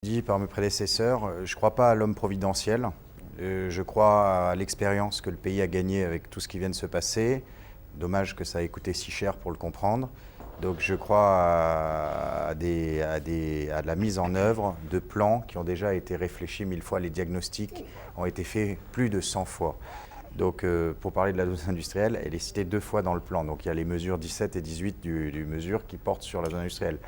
Dit par mes prédécesseurs, je ne crois pas à l'homme providentiel. Je crois à l'expérience que le pays a gagnée avec tout ce qui vient de se passer. Dommage que ça ait coûté si cher pour le comprendre. Donc je crois à la mise en œuvre de plans qui ont déjà été réfléchis 1000 fois. Les diagnostics ont été faits plus de 100 fois. Donc pour parler de la zone industrielle, elle est citée 2 fois dans le plan. Donc il y a les mesures 17 et 18 du mesure qui portent sur la zone industrielle.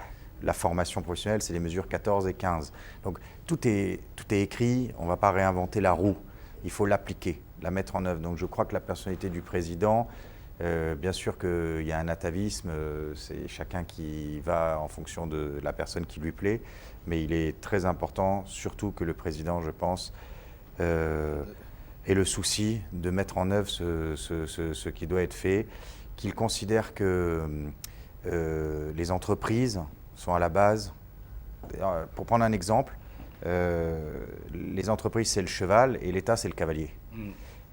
La formation professionnelle, c'est les mesures 14 et 15. Donc tout est écrit, on ne va pas réinventer la roue. Il faut l'appliquer, la mettre en œuvre. Donc je crois que la personnalité du président, bien sûr qu'il y a un atavisme, c'est chacun qui va en fonction de la personne qui lui plaît, mais il est très important, surtout que le président, je pense, ait le souci de mettre en œuvre ce qui doit être fait, qu'il considère que les entreprises sont à la base. Pour prendre un exemple, les entreprises c'est le cheval et l'État c'est le cavalier.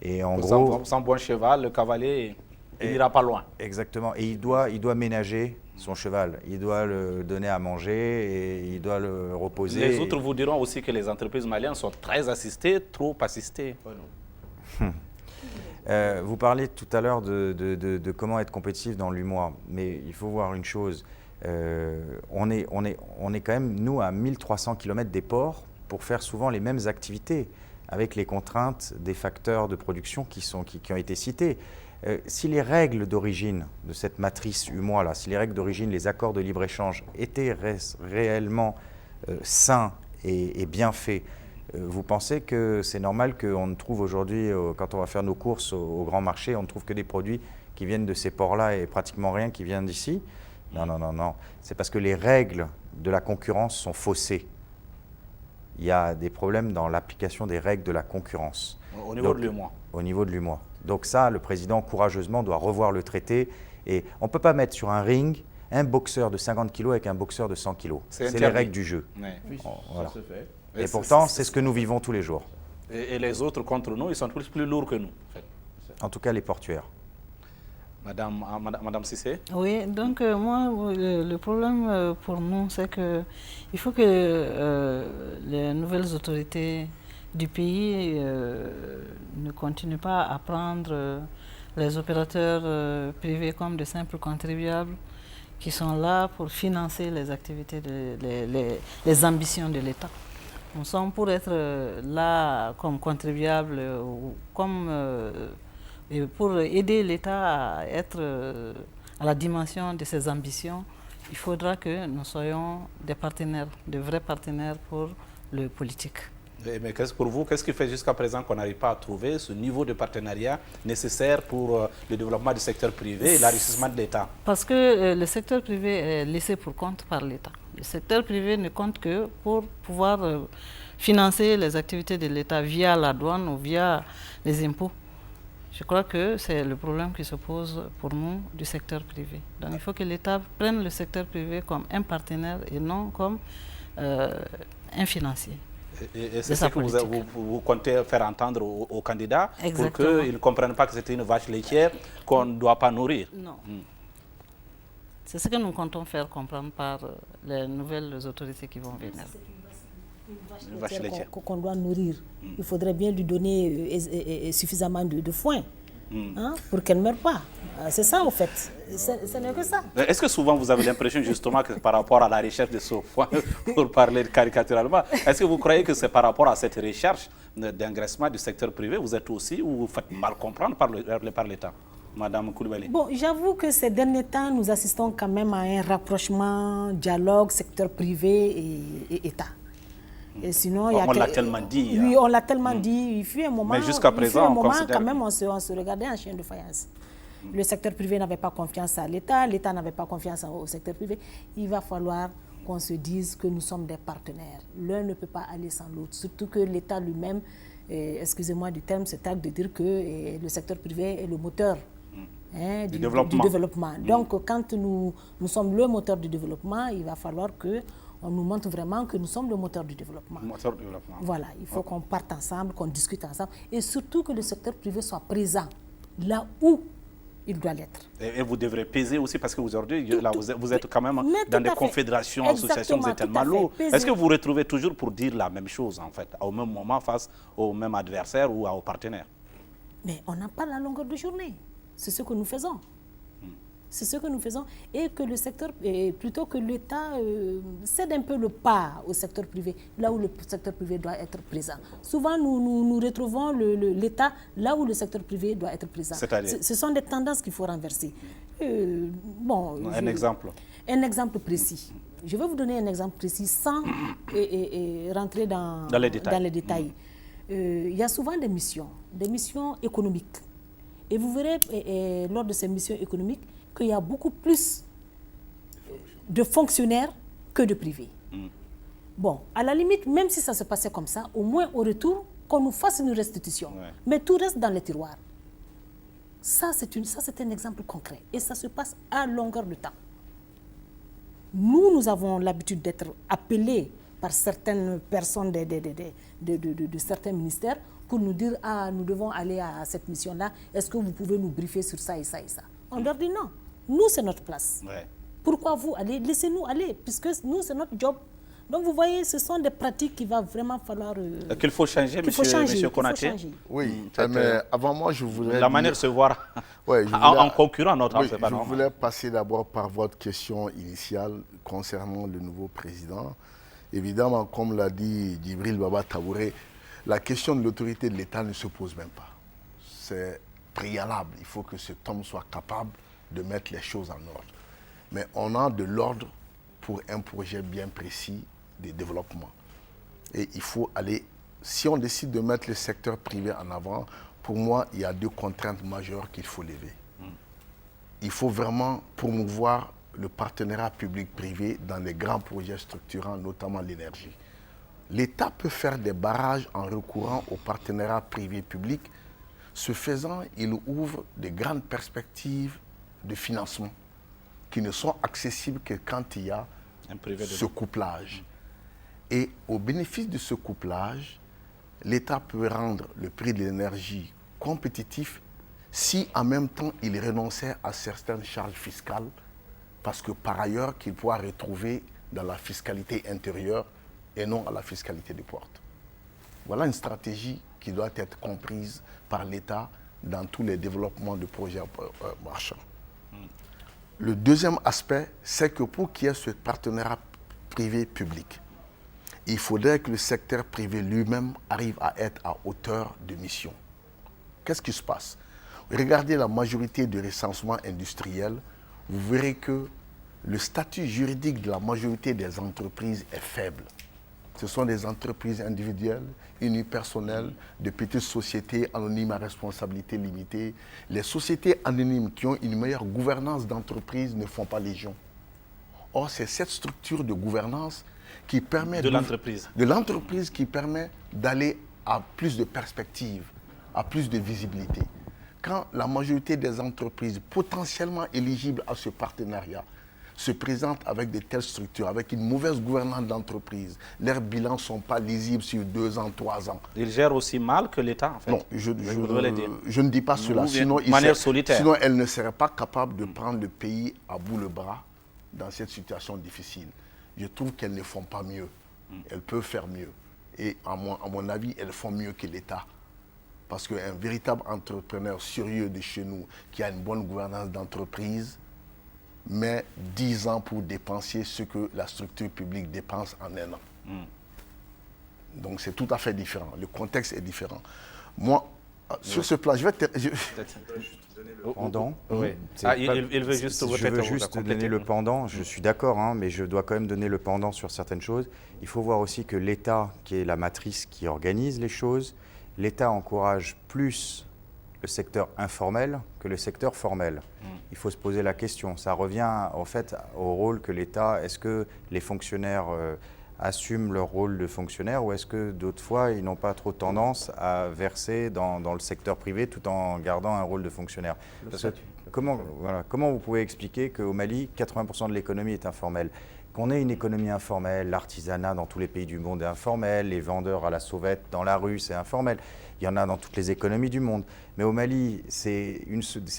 Et en gros, sans bon cheval, le cavalier il n'ira pas loin. Exactement. Et il doit ménager son cheval. Il doit le donner à manger et il doit le reposer. Les autres vous diront aussi que les entreprises maliennes sont très assistées, trop assistées. Vous parliez tout à l'heure de comment être compétitif dans l'UMOA, mais il faut voir une chose. On est quand même, nous, à 1300 km des ports pour faire souvent les mêmes activités avec les contraintes des facteurs de production qui ont été cités. Si les règles d'origine de cette matrice UMOA, là, si les règles d'origine, les accords de libre-échange étaient réellement sains et bien faits, vous pensez que c'est normal qu'on ne trouve aujourd'hui, quand on va faire nos courses au grand marché, on ne trouve que des produits qui viennent de ces ports-là et pratiquement rien qui vient d'ici? Non, non, non, non. C'est parce que les règles de la concurrence sont faussées. Il y a des problèmes dans l'application des règles de la concurrence. Au niveau de l'UMOA. Au niveau de l'UMOA. Donc ça, le président, courageusement, doit revoir le traité. Et on ne peut pas mettre sur un ring un boxeur de 50 kg avec un boxeur de 100 kg. C'est les règles du jeu. Oui, voilà. ça se fait. Et pourtant, c'est ce que nous vivons tous les jours. Et les autres contre nous, ils sont plus lourds que nous. En tout cas, les portuaires. Madame Cissé. Oui, donc moi, le problème pour nous, c'est qu'il faut que les nouvelles autorités du pays ne continuent pas à prendre les opérateurs privés comme de simples contribuables qui sont là pour financer les activités, les ambitions de l'État. Nous sommes pour être là comme contribuables ou comme... Et pour aider l'État à être à la dimension de ses ambitions, il faudra que nous soyons des partenaires, de vrais partenaires pour le politique. Mais pour vous, qu'est-ce qui fait jusqu'à présent qu'on n'arrive pas à trouver ce niveau de partenariat nécessaire pour le développement du secteur privé et l'enrichissement de l'État? Parce que le secteur privé est laissé pour compte par l'État. Le secteur privé ne compte que pour pouvoir financer les activités de l'État via la douane ou via les impôts. Je crois que c'est le problème qui se pose pour nous du secteur privé. Donc il faut que l'État prenne le secteur privé comme un partenaire et non comme un financier. Et c'est ce que vous comptez faire entendre aux candidats. Exactement. Pour qu'ils ne comprennent pas que c'est une vache laitière qu'on ne doit pas nourrir. Non. C'est ce que nous comptons faire comprendre par les nouvelles autorités qui vont venir. Une vache laitière qu'on doit nourrir. Il faudrait bien lui donner suffisamment de foin pour qu'elle ne meure pas. C'est ça, en fait. Ce n'est que ça. Est-ce que souvent vous avez l'impression justement que par rapport à la recherche de ce foin, pour parler caricaturalement, est-ce que vous croyez que c'est par rapport à cette recherche d'engraissement du secteur privé, vous êtes aussi ou vous faites mal comprendre par l'État? Madame Coulibaly. Bon, j'avoue que ces derniers temps, nous assistons quand même à un rapprochement, dialogue, secteur privé et État. Et sinon, on l'a tellement dit. Oui, on l'a tellement dit. Il fut un moment, mais jusqu'à présent, quand même, on se regardait en chien de faïence. Le secteur privé n'avait pas confiance à l'État, l'État n'avait pas confiance au secteur privé. Il va falloir qu'on se dise que nous sommes des partenaires. L'un ne peut pas aller sans l'autre. Surtout que l'État lui-même, excusez-moi du terme, se targue de dire que le secteur privé est le moteur du développement. Donc, quand nous sommes le moteur du développement, il va falloir qu'on nous montre vraiment que nous sommes le moteur du développement. Voilà, il faut qu'on parte ensemble, qu'on discute ensemble et surtout que le secteur privé soit présent là où il doit l'être. Et vous devrez peser aussi, parce qu'aujourd'hui, vous êtes quand même Mais dans des tout à fait. confédérations, associations, vous êtes Exactement, tellement tout à fait. lourd. Peser. Est-ce que vous vous retrouvez toujours pour dire la même chose, en fait, au même moment, face au même adversaire ou aux partenaires? Mais on n'a pas la longueur de journée. C'est ce que nous faisons. C'est ce que nous faisons. Et que le secteur, plutôt que l'État cède un peu le pas au secteur privé, là où le secteur privé doit être présent. Souvent, nous retrouvons l'État là où le secteur privé doit être présent. C'est-à-dire? Ce sont des tendances qu'il faut renverser. Un exemple. Un exemple précis. Je vais vous donner un exemple précis sans rentrer dans les détails. Il y a souvent des missions économiques. Et vous verrez, lors de ces missions économiques, qu'il y a beaucoup plus de fonctionnaires que de privés. Bon, à la limite, même si ça se passait comme ça, au moins au retour, qu'on nous fasse une restitution. Ouais. Mais tout reste dans les tiroirs. Ça, c'est un exemple concret. Et ça se passe à longueur de temps. Nous avons l'habitude d'être appelés par certaines personnes de certains ministères pour nous dire « Ah, nous devons aller à cette mission-là. Est-ce que vous pouvez nous briefer sur ça et ça et ça ?» On leur dit non. Nous, c'est notre place. Ouais. Pourquoi vous allez? Laissez-nous aller, puisque nous, c'est notre job. Donc, vous voyez, ce sont des pratiques qu'il va vraiment falloir... Qu'il faut changer, monsieur Konaté. Oui, mais avant moi, je voudrais... La manière de se voir ouais, en concurrent, notre oui, c'est pas je normal. voulais passer d'abord par votre question initiale concernant le nouveau président. Évidemment, comme l'a dit Djibril Baba Tabouré, la question de l'autorité de l'État ne se pose même pas. C'est préalable. Il faut que cet homme soit capable de mettre les choses en ordre. Mais on a de l'ordre pour un projet bien précis de développement. Et il faut aller, si on décide de mettre le secteur privé en avant, pour moi, il y a deux contraintes majeures qu'il faut lever. Il faut vraiment promouvoir le partenariat public-privé dans les grands projets structurants, notamment l'énergie. L'État peut faire des barrages en recourant au partenariat privé-public. Ce faisant, il ouvre de grandes perspectives de financement qui ne sont accessibles que quand il y a ce couplage. Et au bénéfice de ce couplage, l'État peut rendre le prix de l'énergie compétitif si en même temps il renonçait à certaines charges fiscales, parce que par ailleurs qu'il pourra retrouver dans la fiscalité intérieure et non à la fiscalité des portes. Voilà une stratégie qui doit être comprise par l'État dans tous les développements de projets marchands. Le deuxième aspect, c'est que pour qu'il y ait ce partenariat privé-public, il faudrait que le secteur privé lui-même arrive à être à hauteur de mission. Qu'est-ce qui se passe? Regardez la majorité du recensement industriel, vous verrez que le statut juridique de la majorité des entreprises est faible. Ce sont des entreprises individuelles, unipersonnelles, de petites sociétés anonymes à responsabilité limitée. Les sociétés anonymes qui ont une meilleure gouvernance d'entreprise ne font pas légion. Or, c'est cette structure de gouvernance qui permet... De l'entreprise. De l'entreprise qui permet d'aller à plus de perspectives, à plus de visibilité. Quand la majorité des entreprises potentiellement éligibles à ce partenariat se présentent avec de telles structures, avec une mauvaise gouvernance d'entreprise, leurs bilans ne sont pas lisibles sur 2 ans, 3 ans. Ils gèrent aussi mal que l'État, en fait. Non, je ne dis pas cela. Sinon, sinon, elle ne serait pas capable de prendre le pays à bout le bras dans cette situation difficile. Je trouve qu'elles ne font pas mieux. Elles peuvent faire mieux. Et à mon avis, elles font mieux que l'État. Parce qu'un véritable entrepreneur sérieux de chez nous, qui a une bonne gouvernance d'entreprise, met 10 ans pour dépenser ce que la structure publique dépense en 1 an. Donc c'est tout à fait différent. Le contexte est différent. Moi, sur ce plan, je vais le pendant. Oui. Il veut juste je veux juste donner le pendant. Je suis d'accord, hein, mais je dois quand même donner le pendant sur certaines choses. Il faut voir aussi que l'État, qui est la matrice qui organise les choses, l'État encourage plus le secteur informel que le secteur formel. Il faut se poser la question. Ça revient en fait au rôle que l'État, est-ce que les fonctionnaires assument leur rôle de fonctionnaire ou est-ce que d'autres fois ils n'ont pas trop tendance à verser dans le secteur privé tout en gardant un rôle de fonctionnaire? Parce que, comment vous pouvez expliquer qu'au Mali, 80% de l'économie est informelle? qu'on ait une économie informelle, l'artisanat dans tous les pays du monde est informel, les vendeurs à la sauvette dans la rue, c'est informel. Il y en a dans toutes les économies du monde. Mais au Mali, c'est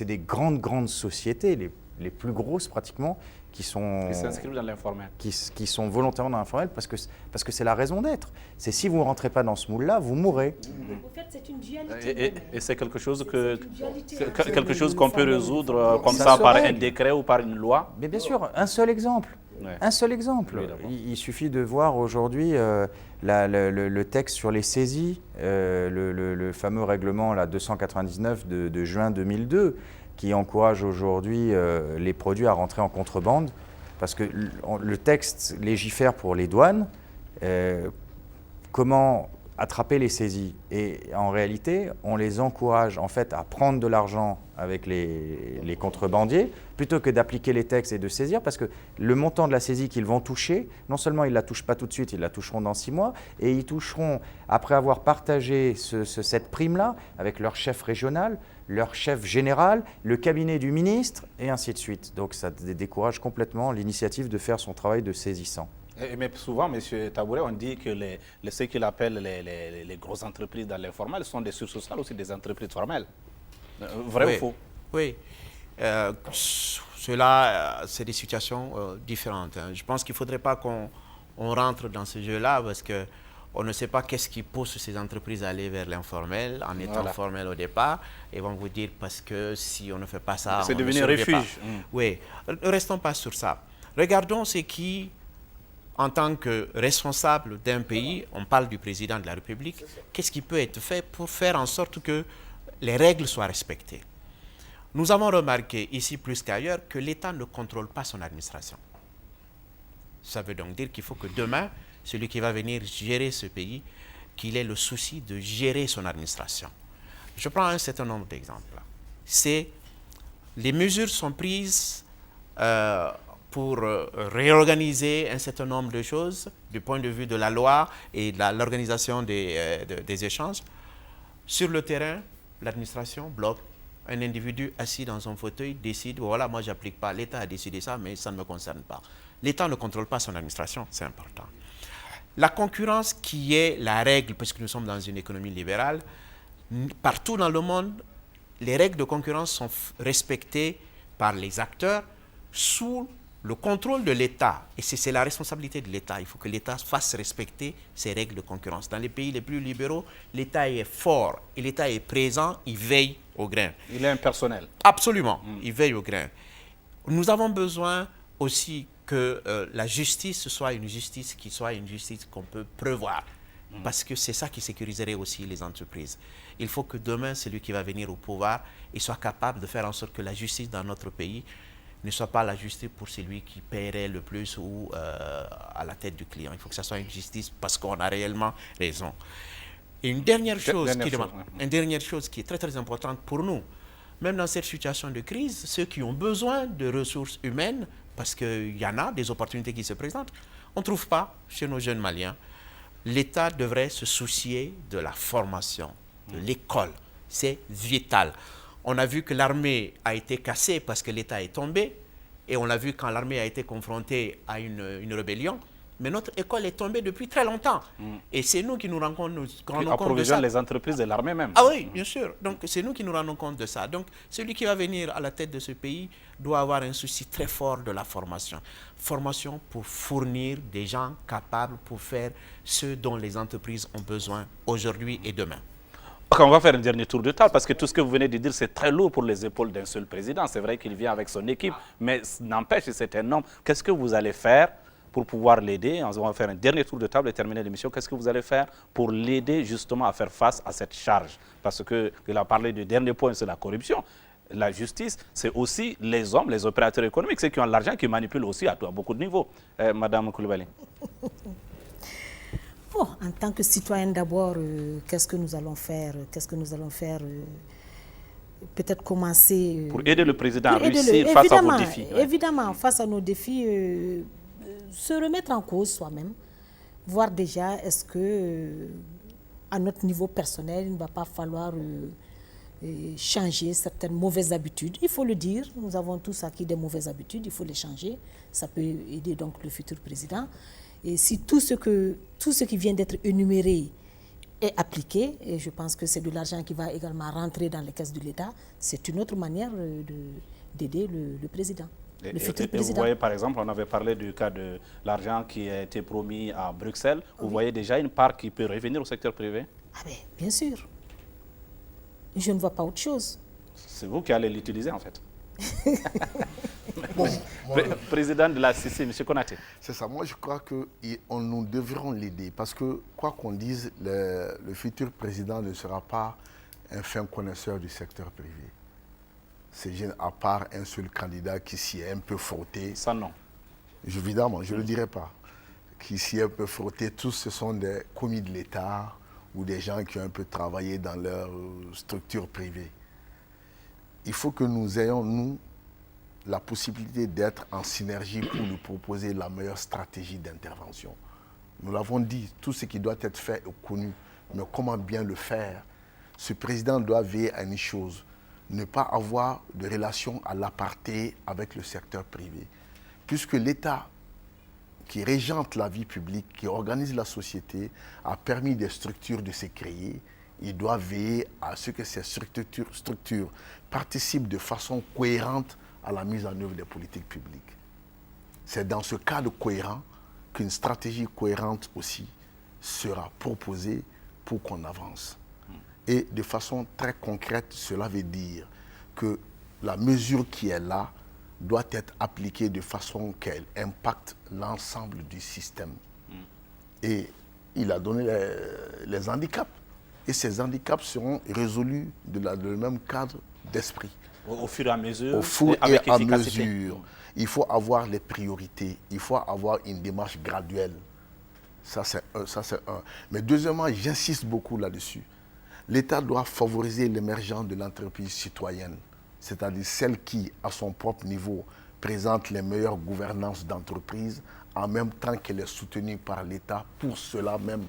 des grandes sociétés, les plus grosses pratiquement, qui s'inscrivent dans l'informel. Qui sont volontairement dans l'informel parce que c'est la raison d'être. C'est si vous ne rentrez pas dans ce moule-là, vous mourrez. En fait, c'est une dualité. Et c'est quelque chose dualité, qu'on peut résoudre comme ça par un décret ou par une loi. Mais bien sûr, un seul exemple. Ouais. Un seul exemple. Oui, Il suffit de voir aujourd'hui le texte sur les saisies, le fameux règlement 299 de juin 2002, qui encourage aujourd'hui les produits à rentrer en contrebande, parce que le texte légifère pour les douanes, comment attraper les saisies. Et en réalité, on les encourage en fait à prendre de l'argent avec les contrebandiers, plutôt que d'appliquer les textes et de saisir, parce que le montant de la saisie qu'ils vont toucher, non seulement ils ne la touchent pas tout de suite, ils la toucheront dans 6 mois, et ils toucheront, après avoir partagé cette prime-là avec leur chef régional, leur chef général, le cabinet du ministre, et ainsi de suite. Donc ça décourage complètement l'initiative de faire son travail de saisissant. Mais souvent, M. Tabouret, on dit que ceux qu'il appelle les grosses entreprises dans l'informel sont des succursales aussi des entreprises formelles. Vrai ou faux? Oui. Cela, c'est des situations différentes. Hein. Je pense qu'il ne faudrait pas qu'on rentre dans ce jeu-là parce qu'on ne sait pas qu'est-ce qui pousse ces entreprises à aller vers l'informel en étant formel au départ. Ils vont vous dire parce que si on ne fait pas ça, c'est on devenu ne refuge. Oui. Ne restons pas sur ça. Regardons ce qui, en tant que responsable d'un pays, on parle du président de la République, qu'est-ce qui peut être fait pour faire en sorte que les règles soient respectées. Nous avons remarqué ici plus qu'ailleurs que l'État ne contrôle pas son administration. Ça veut donc dire qu'il faut que demain, celui qui va venir gérer ce pays, qu'il ait le souci de gérer son administration. Je prends un certain nombre d'exemples. Les mesures sont prises pour réorganiser un certain nombre de choses du point de vue de la loi et de l'organisation des échanges. Sur le terrain, l'administration bloque. Un individu assis dans son fauteuil décide, voilà, moi je n'applique pas, l'État a décidé ça, mais ça ne me concerne pas. L'État ne contrôle pas son administration, c'est important. La concurrence qui est la règle, puisque nous sommes dans une économie libérale, partout dans le monde, les règles de concurrence sont respectées par les acteurs sous le contrôle de l'État. Et c'est la responsabilité de l'État. Il faut que l'État fasse respecter ces règles de concurrence. Dans les pays les plus libéraux, l'État est fort et l'État est présent, il veille au grain. Il est impersonnel. Absolument, il veille au grain. Nous avons besoin aussi que la justice soit une justice qui soit une justice qu'on peut prévoir. Parce que c'est ça qui sécuriserait aussi les entreprises. Il faut que demain, celui qui va venir au pouvoir, il soit capable de faire en sorte que la justice dans notre pays ne soit pas la justice pour celui qui paierait le plus ou à la tête du client. Il faut que ce soit une justice parce qu'on a réellement raison. Et une dernière chose qui est très très importante pour nous, même dans cette situation de crise, ceux qui ont besoin de ressources humaines, parce qu'il y en a des opportunités qui se présentent, on ne trouve pas chez nos jeunes Maliens. L'État devrait se soucier de la formation, de l'école. C'est vital. On a vu que l'armée a été cassée parce que l'État est tombé. Et on l'a vu quand l'armée a été confrontée à une rébellion. Mais notre école est tombée depuis très longtemps. Et c'est nous qui nous rendons compte de ça. Les entreprises et l'armée même. Ah oui, bien sûr. Donc c'est nous qui nous rendons compte de ça. Donc celui qui va venir à la tête de ce pays doit avoir un souci très fort de la formation. Formation pour fournir des gens capables pour faire ce dont les entreprises ont besoin aujourd'hui et demain. On va faire un dernier tour de table parce que tout ce que vous venez de dire, c'est très lourd pour les épaules d'un seul président. C'est vrai qu'il vient avec son équipe, mais n'empêche, c'est un homme. Qu'est-ce que vous allez faire pour pouvoir l'aider? On va faire un dernier tour de table et terminer l'émission. Qu'est-ce que vous allez faire pour l'aider justement à faire face à cette charge? Parce qu'il a parlé du dernier point, c'est la corruption. La justice, c'est aussi les hommes, les opérateurs économiques, ceux qui ont l'argent, qui manipulent aussi à beaucoup de niveaux. Madame Coulibaly. Bon, en tant que citoyen d'abord, qu'est-ce que nous allons faire? Peut-être commencer... pour aider le président à réussir face à vos défis. Évidemment, face à nos défis, se remettre en cause soi-même, voir déjà est-ce que, à notre niveau personnel, il ne va pas falloir changer certaines mauvaises habitudes. Il faut le dire, nous avons tous acquis des mauvaises habitudes, il faut les changer. Ça peut aider donc le futur président. Et si tout ce qui vient d'être énuméré est appliqué, et je pense que c'est de l'argent qui va également rentrer dans les caisses de l'État, c'est une autre manière d'aider le président. Le futur président. Vous voyez, par exemple, on avait parlé du cas de l'argent qui a été promis à Bruxelles. Vous voyez déjà une part qui peut revenir au secteur privé? Ah ben, bien sûr. Je ne vois pas autre chose. C'est vous qui allez l'utiliser, en fait. Bon, Président de la CICI, M. Konaté. c'est ça. Moi, je crois que nous devrons l'aider parce que, quoi qu'on dise, le futur président ne sera pas un fin connaisseur du secteur privé. C'est à part un seul candidat qui s'y est un peu frotté. Ça, non. Évidemment, je ne le dirai pas. Qui s'y est un peu frotté, tous ce sont des commis de l'État ou des gens qui ont un peu travaillé dans leur structure privée. Il faut que nous ayons, nous, la possibilité d'être en synergie pour nous proposer la meilleure stratégie d'intervention. Nous l'avons dit, tout ce qui doit être fait est connu, mais comment bien le faire? Ce président doit veiller à une chose, ne pas avoir de relation à l'aparté avec le secteur privé. Puisque l'État qui régente la vie publique, qui organise la société, a permis des structures de se créer, il doit veiller à ce que ces structures participent de façon cohérente à la mise en œuvre des politiques publiques. C'est dans ce cadre cohérent qu'une stratégie cohérente aussi sera proposée pour qu'on avance. Et de façon très concrète, cela veut dire que la mesure qui est là doit être appliquée de façon qu'elle impacte l'ensemble du système. Et il a donné les handicaps. Et ces handicaps seront résolus dans le même cadre d'esprit. Au fur et à mesure, Au fur avec et à efficacité. mesure. Il faut avoir les priorités. Il faut avoir une démarche graduelle. Ça, c'est un. Mais deuxièmement, j'insiste beaucoup là-dessus. L'État doit favoriser l'émergence de l'entreprise citoyenne, c'est-à-dire celle qui, à son propre niveau, présente les meilleures gouvernances d'entreprise, en même temps qu'elle est soutenue par l'État pour cela même.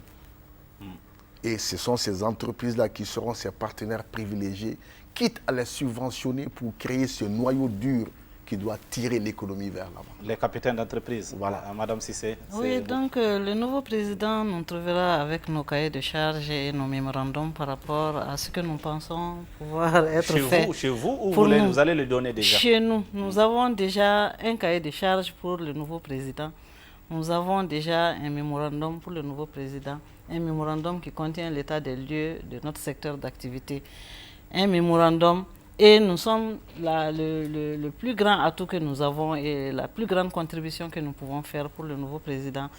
Et ce sont ces entreprises-là qui seront ses partenaires privilégiés, quitte à les subventionner pour créer ce noyau dur qui doit tirer l'économie vers l'avant. Les capitaines d'entreprise. Voilà. Madame Cissé. Oui, donc le nouveau président nous trouvera avec nos cahiers de charges et nos mémorandums par rapport à ce que nous pensons pouvoir être fait. Chez vous ou pour nous. vous allez le donner déjà? Chez nous, nous avons déjà un cahier de charges pour le nouveau président. Nous avons déjà un mémorandum pour le nouveau président, un mémorandum qui contient l'état des lieux de notre secteur d'activité, un mémorandum. Et nous sommes le plus grand atout que nous avons et la plus grande contribution que nous pouvons faire pour le nouveau président,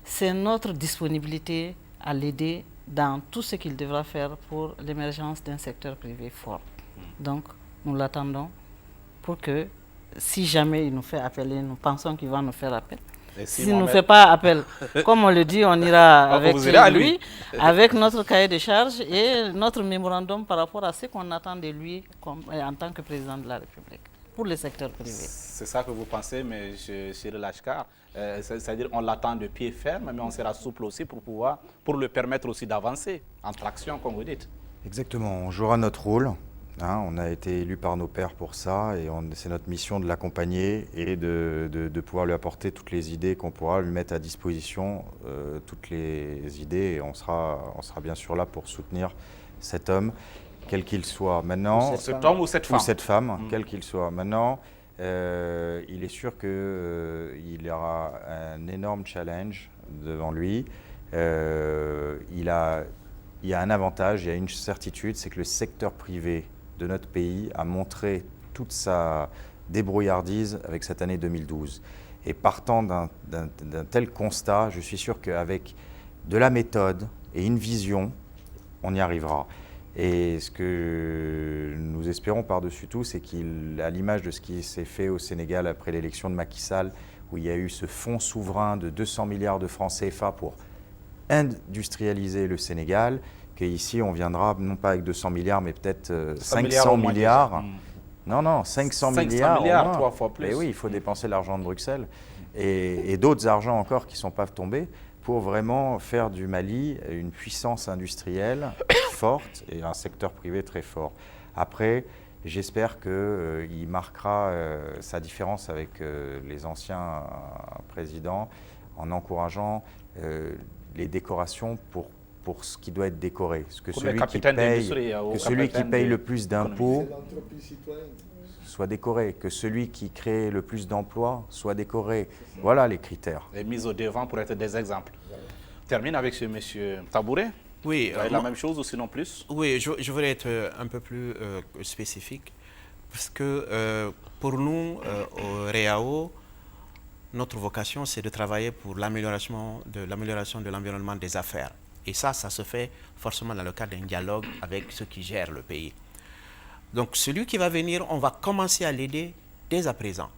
c'est notre disponibilité à l'aider dans tout ce qu'il devra faire pour l'émergence d'un secteur privé fort. Donc, nous l'attendons pour que, si jamais il nous fait appeler, nous pensons qu'il va nous faire appel. S'il ne nous fait pas appel, comme on le dit, on ira avec lui, avec notre cahier de charges et notre mémorandum par rapport à ce qu'on attend de lui en tant que président de la République pour le secteur privé. C'est ça que vous pensez, mais Cyril Achkar, c'est-à-dire on l'attend de pied ferme, mais on sera souple aussi pour le permettre aussi d'avancer en traction, comme vous dites. Exactement, on jouera notre rôle. On a été élus par nos pairs pour ça et c'est notre mission de l'accompagner et de pouvoir lui apporter toutes les idées qu'on pourra lui mettre à disposition, toutes les idées, et on sera bien sûr là pour soutenir cet homme, quel qu'il soit. Maintenant, cet homme ou cette femme. Ou cette femme, quel qu'il soit. Maintenant, il est sûr qu'il y aura un énorme challenge devant lui. Il y a un avantage, il y a une certitude, c'est que le secteur privé de notre pays a montré toute sa débrouillardise avec cette année 2012. Et partant d'un tel constat, je suis sûr qu'avec de la méthode et une vision, on y arrivera. Et ce que nous espérons par-dessus tout, c'est qu'à l'image de ce qui s'est fait au Sénégal après l'élection de Macky Sall, où il y a eu ce fonds souverain de 200 milliards de francs CFA pour industrialiser le Sénégal, qu'ici on viendra non pas avec 200 milliards, mais peut-être 500 milliards. Non, 500 milliards, 3 fois plus. Mais oui, il faut dépenser l'argent de Bruxelles et d'autres argents encore qui ne sont pas tombés pour vraiment faire du Mali une puissance industrielle forte et un secteur privé très fort. Après, j'espère qu'il marquera sa différence avec les anciens présidents en encourageant les décorations pour ce qui doit être décoré. Que Pour les celui qui capitaines paye, d'industrie, que celui qui paye le plus d'impôts l'entreprise citoyenne. soit décoré, que celui qui crée le plus d'emplois soit décoré. Voilà les critères. Et mis au devant pour être des exemples. Termine avec ce monsieur Tabouré. Oui, Vous avez la même chose ou sinon plus? oui, je voudrais être un peu plus spécifique parce que pour nous, au REAO, notre vocation, c'est de travailler pour l'amélioration de l'environnement des affaires. Et ça se fait forcément dans le cadre d'un dialogue avec ceux qui gèrent le pays. Donc celui qui va venir, on va commencer à l'aider dès à présent,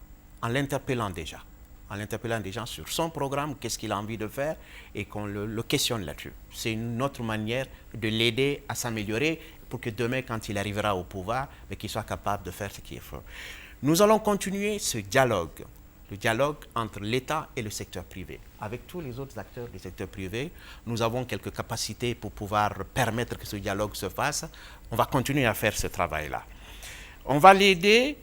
en l'interpellant déjà sur son programme, qu'est-ce qu'il a envie de faire, et qu'on le questionne là-dessus. C'est une autre manière de l'aider à s'améliorer pour que demain, quand il arrivera au pouvoir, qu'il soit capable de faire ce qu'il faut. Nous allons continuer ce dialogue, le dialogue entre l'État et le secteur privé. Avec tous les autres acteurs du secteur privé, nous avons quelques capacités pour pouvoir permettre que ce dialogue se fasse. On va continuer à faire ce travail-là. On va l'aider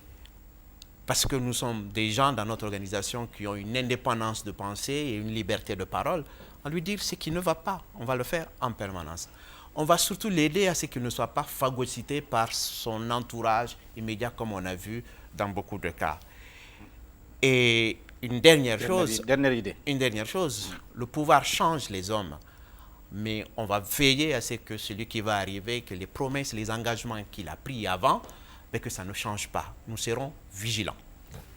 parce que nous sommes des gens dans notre organisation qui ont une indépendance de pensée et une liberté de parole, à lui dire ce qui ne va pas. On va le faire en permanence. On va surtout l'aider à ce qu'il ne soit pas phagocyté par son entourage immédiat, comme on a vu dans beaucoup de cas. Et une dernière chose, le pouvoir change les hommes, mais on va veiller à ce que celui qui va arriver, que les promesses, les engagements qu'il a pris avant, mais que ça ne change pas. Nous serons vigilants.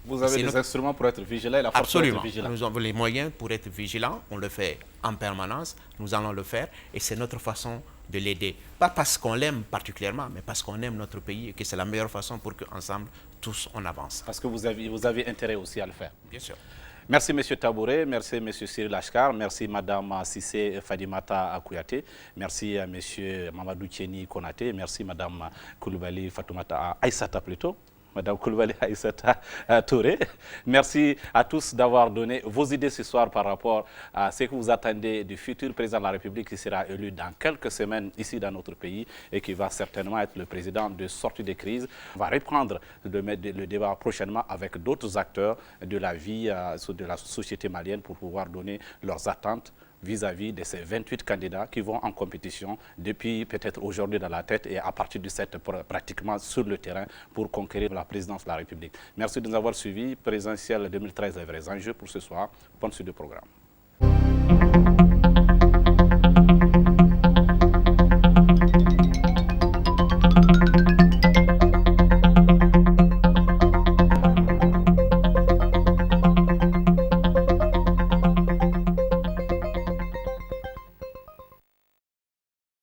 Vous avez des instruments pour être vigilant et la force pour être vigilant. Nous avons les moyens pour être vigilants. On le fait en permanence. Nous allons le faire et c'est notre façon de l'aider. Pas parce qu'on l'aime particulièrement, mais parce qu'on aime notre pays et que c'est la meilleure façon pour qu'ensemble, tous, on avance. Parce que vous avez intérêt aussi à le faire. Bien sûr. Merci M. Tabouré, merci M. Cyril Ashkar, merci Mme Sissé Fadimata Akouyaté, merci à M. Mamadou Tcheni Konaté, merci Mme Koulibaly Fatoumata Aïssata plutôt. Madame Koulibaly Aïssata Touré. Merci à tous d'avoir donné vos idées ce soir par rapport à ce que vous attendez du futur président de la République qui sera élu dans quelques semaines ici dans notre pays et qui va certainement être le président de sortie de crise. On va reprendre le débat prochainement avec d'autres acteurs de la vie de la société malienne pour pouvoir donner leurs attentes vis-à-vis de ces 28 candidats qui vont en compétition depuis peut-être aujourd'hui dans la tête et à partir du 7 pratiquement sur le terrain pour conquérir la présidence de la République. Merci de nous avoir suivis. Présidentielle 2013, les vrais enjeux pour ce soir. Bonne suite du programme.